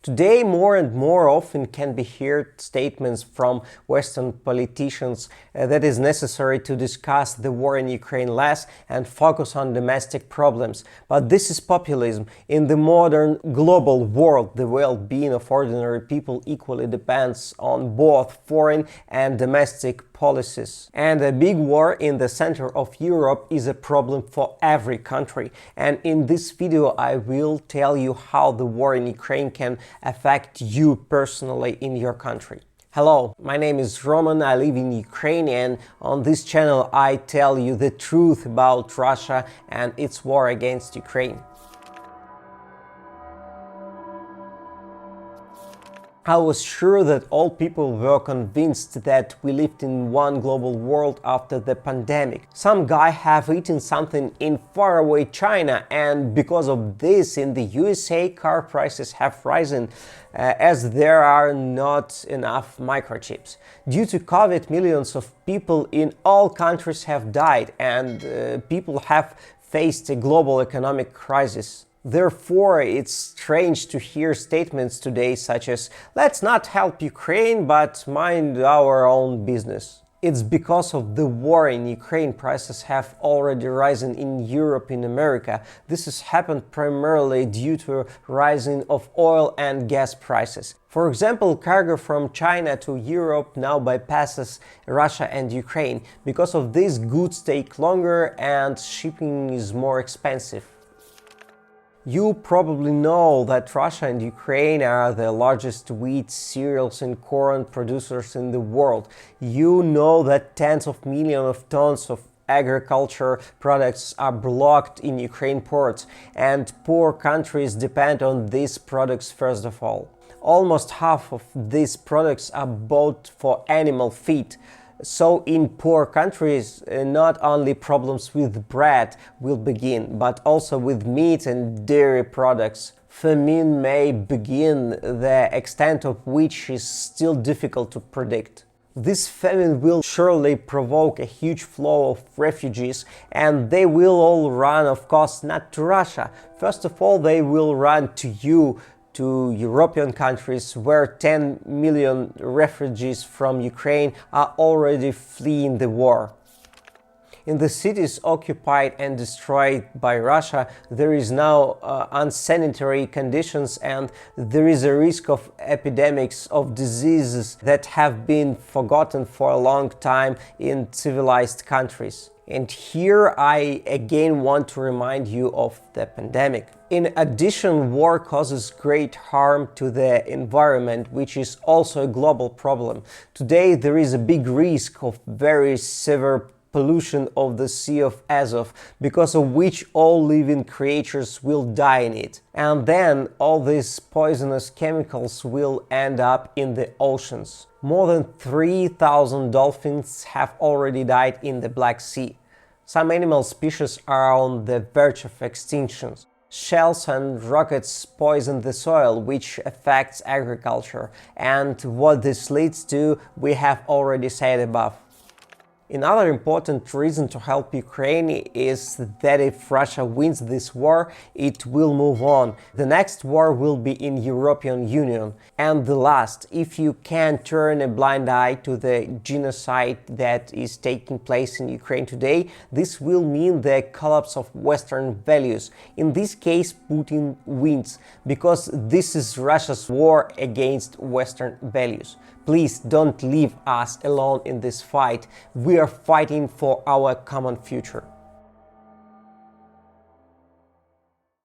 Today, more and more often can be heard statements from Western politicians that is necessary to discuss the war in Ukraine less and focus on domestic problems. But this is populism. In the modern global world, the well-being of ordinary people equally depends on both foreign and domestic policies. And a big war in the center of Europe is a problem for every country. And in this video, I will tell you how the war in Ukraine can affect you personally in your country. Hello, my name is Roman, I live in Ukraine, and on this channel I tell you the truth about Russia and its war against Ukraine. I was sure that all people were convinced that we lived in one global world after the pandemic. Some guy have eaten something in faraway China, and because of this in the USA car prices have risen as there are not enough microchips. Due to COVID, millions of people in all countries have died, and people have faced a global economic crisis. Therefore, it's strange to hear statements today such as, let's not help Ukraine, but mind our own business. It's because of the war in Ukraine prices have already risen in Europe and America. This has happened primarily due to rising of oil and gas prices. For example, cargo from China to Europe now bypasses Russia and Ukraine. Because of this, goods take longer and shipping is more expensive. You probably know that Russia and Ukraine are the largest wheat, cereals and corn producers in the world. You know that tens of millions of tons of agriculture products are blocked in Ukraine ports, and poor countries depend on these products first of all. Almost half of these products are bought for animal feed. So in poor countries, not only problems with bread will begin, but also with meat and dairy products. Famine may begin, the extent of which is still difficult to predict. This famine will surely provoke a huge flow of refugees, and they will all run, of course, not to Russia. First of all, they will run to you, to European countries where 10 million refugees from Ukraine are already fleeing the war. In the cities occupied and destroyed by Russia, there is now unsanitary conditions, and there is a risk of epidemics of diseases that have been forgotten for a long time in civilized countries. And here I again want to remind you of the pandemic. In addition, war causes great harm to the environment, which is also a global problem. Today there is a big risk of very severe pollution of the Sea of Azov, because of which all living creatures will die in it. And then all these poisonous chemicals will end up in the oceans. More than 3,000 dolphins have already died in the Black Sea. Some animal species are on the verge of extinction. Shells and rockets poison the soil, which affects agriculture, and what this leads to, we have already said above. Another important reason to help Ukraine is that if Russia wins this war, it will move on. The next war will be in European Union. And the last, if you can turn a blind eye to the genocide that is taking place in Ukraine today, this will mean the collapse of Western values. In this case, Putin wins, because this is Russia's war against Western values. Please don't leave us alone in this fight. We are fighting for our common future.